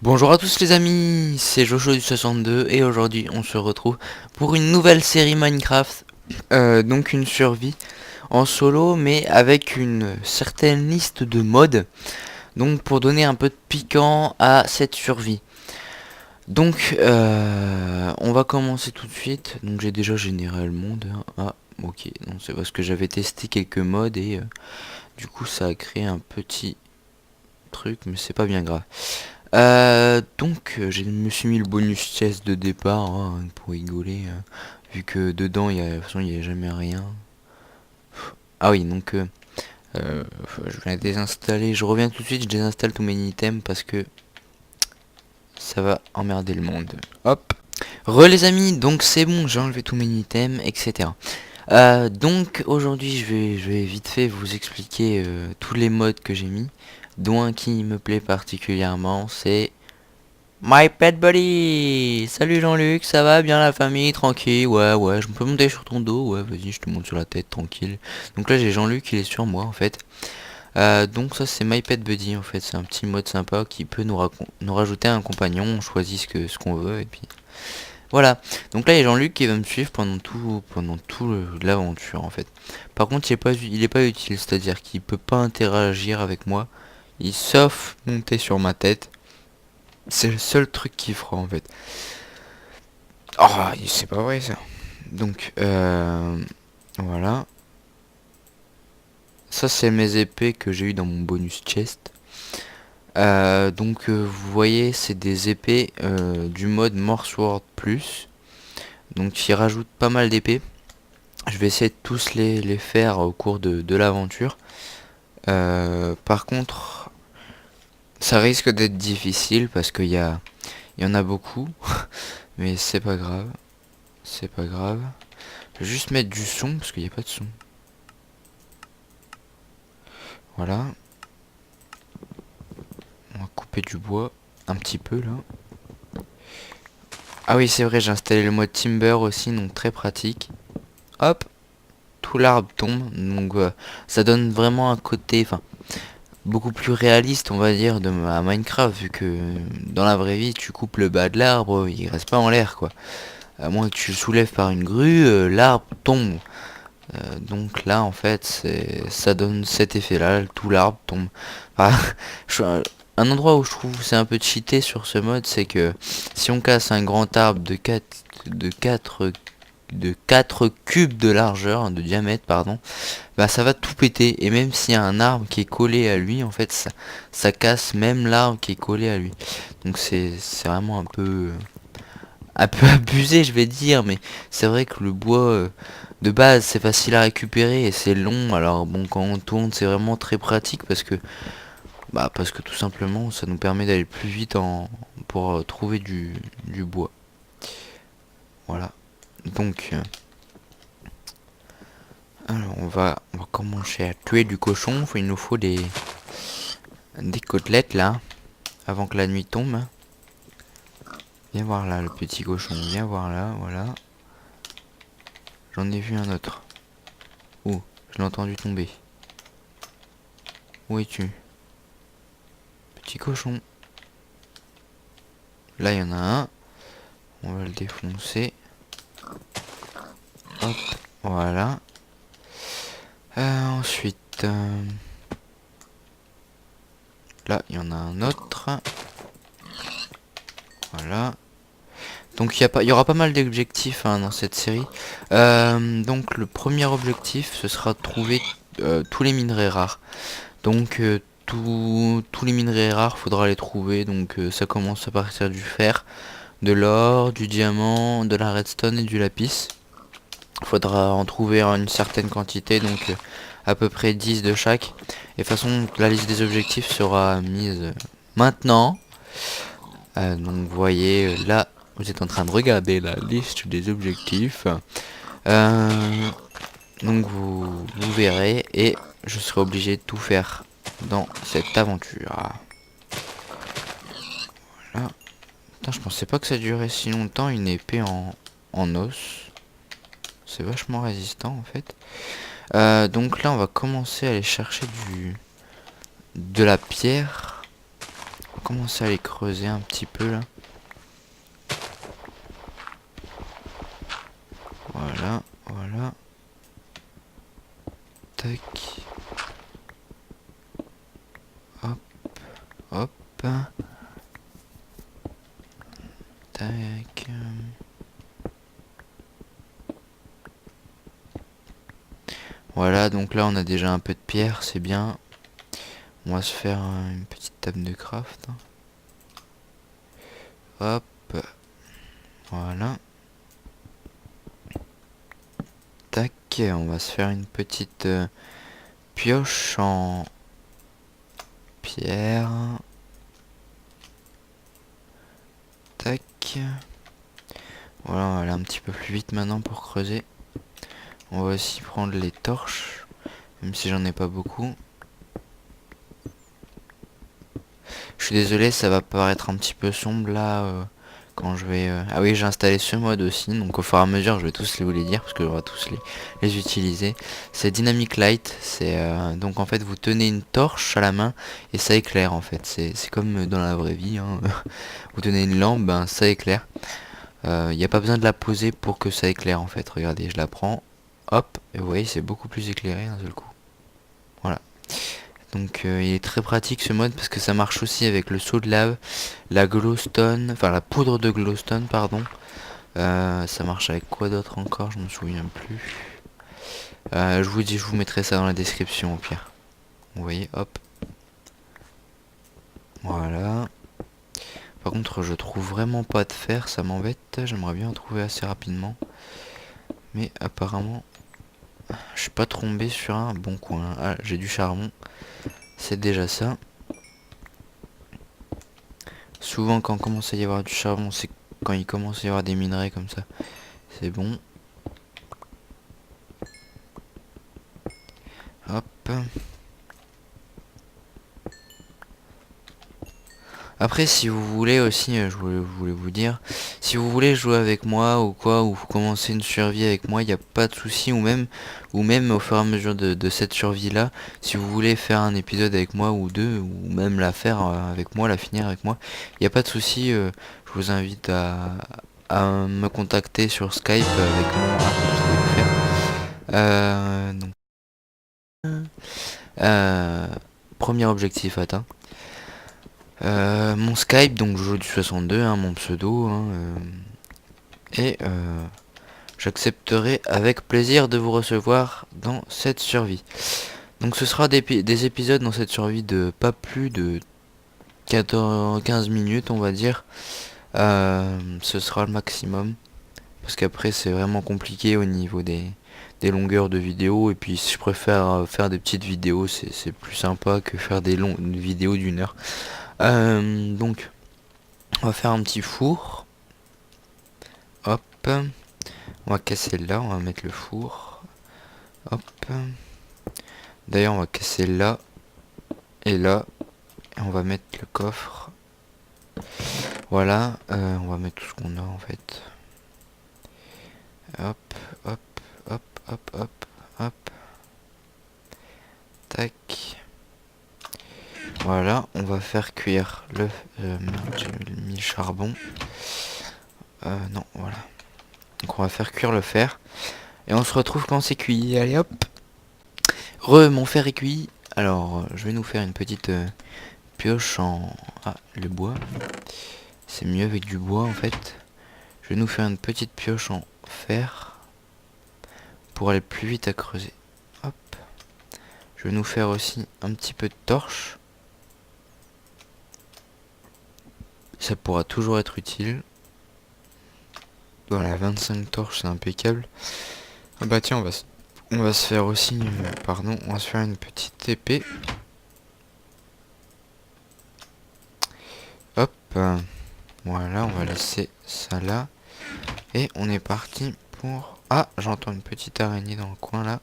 Bonjour à tous les amis, c'est Jojo du 62 et aujourd'hui on se retrouve pour une nouvelle série Minecraft, donc une survie en solo mais avec une certaine liste de mods, donc pour donner un peu de piquant à cette survie. Donc on va commencer tout de suite, donc j'ai déjà généré le monde, ah ok, non c'est parce que j'avais testé quelques mods et du coup ça a créé un petit truc mais c'est pas bien grave. Donc je me suis mis le bonus chest de départ hein, pour rigoler vu que dedans de toute façon il n'y a jamais rien. Ah oui donc je vais désinstaller, je reviens tout de suite, je désinstalle tous mes items parce que ça va emmerder le monde. Hop. Les amis, donc c'est bon, j'ai enlevé tous mes items, etc. Donc aujourd'hui je vais vite fait vous expliquer tous les modes que j'ai mis, dont un qui me plaît particulièrement, c'est My Pet Buddy. Salut Jean-Luc, ça va bien la famille, tranquille? Ouais, je peux monter sur ton dos, ouais vas-y je te monte sur la tête, tranquille. Donc là j'ai Jean-Luc, il est sur moi en fait. Donc ça c'est My Pet Buddy en fait, c'est un petit mode sympa qui peut nous rajouter un compagnon, on choisit ce qu'on veut et puis voilà. Donc là il y a Jean-Luc qui va me suivre pendant tout l'aventure en fait. Par contre il est pas utile, c'est-à-dire qu'il peut pas interagir avec moi, sauf monter sur ma tête. C'est le seul truc qu'il fera en fait. Oh, c'est pas vrai ça. Donc voilà. Ça c'est mes épées que j'ai eu dans mon bonus chest. Donc vous voyez c'est des épées du mode Morsword Plus. Donc il rajoute pas mal d'épées. Je vais essayer de tous les faire au cours de l'aventure. Par contre ça risque d'être difficile parce qu'il y en a beaucoup. Mais c'est pas grave. C'est pas grave. Je vais juste mettre du son parce qu'il n'y a pas de son. Voilà. On va couper du bois un petit peu là. Ah oui c'est vrai, j'ai installé le mode Timber aussi, donc très pratique. Hop, tout l'arbre tombe, donc ça donne vraiment un côté, enfin, beaucoup plus réaliste on va dire à Minecraft, vu que dans la vraie vie tu coupes le bas de l'arbre, il reste pas en l'air quoi. À moins que tu le soulèves par une grue, l'arbre tombe. Donc là en fait ça donne cet effet là, tout l'arbre tombe. Ah, un endroit où je trouve c'est un peu cheaté sur ce mode, c'est que si on casse un grand arbre de 4 cubes de largeur, de diamètre pardon, bah ça va tout péter, et même s'il y a un arbre qui est collé à lui en fait ça casse même l'arbre qui est collé à lui. Donc c'est vraiment un peu abusé je vais dire, mais c'est vrai que le bois de base c'est facile à récupérer et c'est long, alors bon quand on tourne c'est vraiment très pratique parce que tout simplement ça nous permet d'aller plus vite pour trouver du bois. Voilà. Donc alors on va commencer à tuer du cochon. Il nous faut des côtelettes là avant que la nuit tombe. Viens voir là le petit cochon, viens voir là, voilà. J'en ai vu un autre. Oh, je l'ai entendu tomber. Où es-tu? Petit cochon. Là il y en a un. On va le défoncer. Hop, voilà. Ensuite, là il y en a un autre. Voilà. Donc il y aura pas mal d'objectifs dans cette série. Donc le premier objectif ce sera de trouver tous les minerais rares. Donc tous les minerais rares faudra les trouver. Donc ça commence à partir du fer, de l'or, du diamant, de la redstone et du lapis. Faudra en trouver une certaine quantité, donc à peu près 10 de chaque. Et de toute façon la liste des objectifs sera mise maintenant. Donc vous voyez là, vous êtes en train de regarder la liste des objectifs. Donc vous verrez, et je serai obligé de tout faire dans cette aventure. Voilà. Putain, je pensais pas que ça durait si longtemps une épée en os. C'est vachement résistant en fait. Donc là on va commencer à aller chercher de la pierre. On va commencer à aller creuser un petit peu là. Voilà, voilà. Tac. Hop, hop. Tac. Voilà, donc là on a déjà un peu de pierre, c'est bien. On va se faire une petite table de craft. Hop. Voilà. Tac. On va se faire une petite pioche en pierre. Tac. Voilà, on va aller un petit peu plus vite maintenant pour creuser. On va aussi prendre les torches, même si j'en ai pas beaucoup. Je suis désolé, ça va paraître un petit peu sombre là quand je vais... Ah oui, j'ai installé ce mode aussi, donc au fur et à mesure je vais tous vous les dire parce que je vais tous les utiliser. C'est Dynamic Light, c'est donc en fait vous tenez une torche à la main et ça éclaire en fait. C'est comme dans la vraie vie, hein. Vous tenez une lampe, ben ça éclaire. Il n'y a pas besoin de la poser pour que ça éclaire en fait. Regardez, je la prends, hop, et vous voyez c'est beaucoup plus éclairé d'un seul coup. Voilà. Donc il est très pratique ce mode parce que ça marche aussi avec le seau de lave, la glowstone, enfin la poudre de glowstone pardon. Ça marche avec quoi d'autre encore, je me souviens plus. Je vous dis, je vous mettrai ça dans la description au pire. Vous voyez, hop. Voilà. Par contre je trouve vraiment pas de fer, ça m'embête, j'aimerais bien en trouver assez rapidement. Mais apparemment, je suis pas tombé sur un bon coin. Ah, j'ai du charbon, c'est déjà ça. Souvent quand il commence à y avoir du charbon, c'est quand il commence à y avoir des minerais comme ça. C'est bon. Hop. Après si vous voulez aussi, je voulais vous dire, si vous voulez jouer avec moi ou quoi, ou commencer une survie avec moi, il n'y a pas de souci, ou même au fur et à mesure de cette survie là, si vous voulez faire un épisode avec moi ou deux, ou même la faire avec moi, la finir avec moi, il n'y a pas de souci, je vous invite à me contacter sur Skype avec mon... Ah, je vais le faire. Donc, euh, premier objectif atteint. Mon Skype, donc Jojo du 62, hein, mon pseudo, hein, et j'accepterai avec plaisir de vous recevoir dans cette survie. Donc ce sera des épisodes dans cette survie de pas plus de 15 minutes on va dire. Ce sera le maximum. Parce qu'après c'est vraiment compliqué au niveau des longueurs de vidéos. Et puis je préfère faire des petites vidéos, c'est plus sympa que faire des longues vidéos d'une heure. Donc on va faire un petit four. Hop. On va casser là, on va mettre le four. Hop. D'ailleurs on va casser là. Et là. Et on va mettre le coffre. Voilà. On va mettre tout ce qu'on a en fait. Hop. Hop. Hop. Hop. Hop. Hop. Tac. Voilà. On va faire cuire le... merde, j'ai mis le charbon. Non, voilà. Donc on va faire cuire le fer. Et on se retrouve quand c'est cuit. Allez hop. Mon fer est cuit. Alors je vais nous faire une petite pioche en... Ah, le bois. C'est mieux avec du bois en fait. Je vais nous faire une petite pioche en fer. Pour aller plus vite à creuser. Hop. Je vais nous faire aussi un petit peu de torche. Ça pourra toujours être utile. Voilà, 25 torches, c'est impeccable. Ah bah tiens, on va se faire aussi... pardon, on va se faire une petite épée. Hop. Voilà, on va laisser ça là. Et on est parti pour... Ah, j'entends une petite araignée dans le coin là.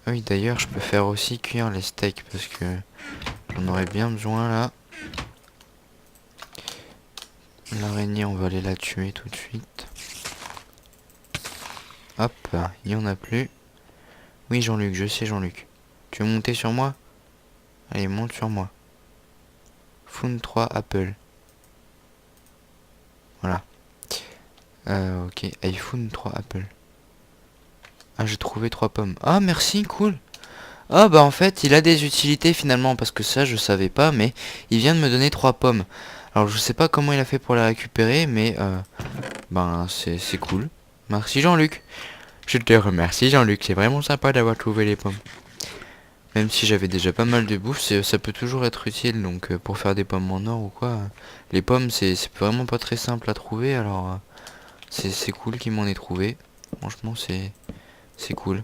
Ah oui, d'ailleurs, je peux faire aussi cuire les steaks parce que j'en aurais bien besoin là. L'araignée, on va aller la tuer tout de suite. Hop, il y en a plus. Oui, Jean-Luc, je sais, Jean-Luc. Tu veux monter sur moi? Allez, monte sur moi. Found 3 Apple. Voilà. Ok, iPhone 3 Apple. Ah, j'ai trouvé 3 pommes. Ah, merci, cool. Ah, bah en fait, il a des utilités finalement, parce que ça, je savais pas, mais il vient de me donner 3 pommes. Alors, je sais pas comment il a fait pour les récupérer, mais ben, c'est cool. Merci, Jean-Luc. Je te remercie, Jean-Luc. C'est vraiment sympa d'avoir trouvé les pommes. Même si j'avais déjà pas mal de bouffe, ça peut toujours être utile. Donc, pour faire des pommes en or ou quoi, les pommes, c'est vraiment pas très simple à trouver. Alors, c'est cool qu'il m'en ait trouvé. Franchement, c'est cool.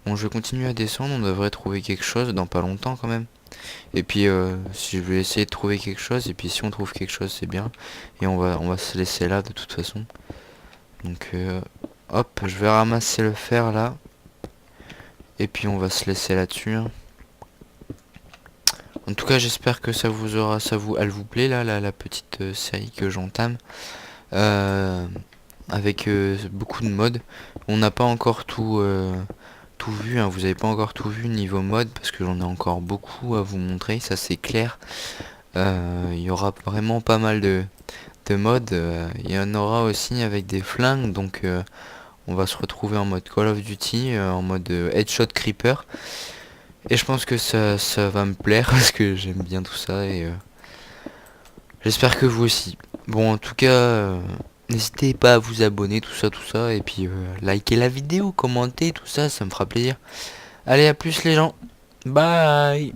Bon, je vais continuer à descendre. On devrait trouver quelque chose dans pas longtemps quand même. Et puis, si je vais essayer de trouver quelque chose. Et puis, si on trouve quelque chose, c'est bien. Et on va se laisser là de toute façon. Donc, hop, je vais ramasser le fer là. Et puis, on va se laisser là-dessus, hein. En tout cas, j'espère que elle vous plaît là, la petite série que j'entame. Avec beaucoup de modes. On n'a pas encore tout vu, hein. Vous avez pas encore tout vu niveau mode parce que j'en ai encore beaucoup à vous montrer, ça c'est clair. Il y aura vraiment pas mal de modes. Il y en aura aussi avec des flingues, donc on va se retrouver en mode Call of Duty, en mode Headshot Creeper. Et je pense que ça va me plaire parce que j'aime bien tout ça et j'espère que vous aussi. Bon, en tout cas, n'hésitez pas à vous abonner, tout ça, et puis likez la vidéo, commentez, tout ça, ça me fera plaisir. Allez, à plus les gens. Bye.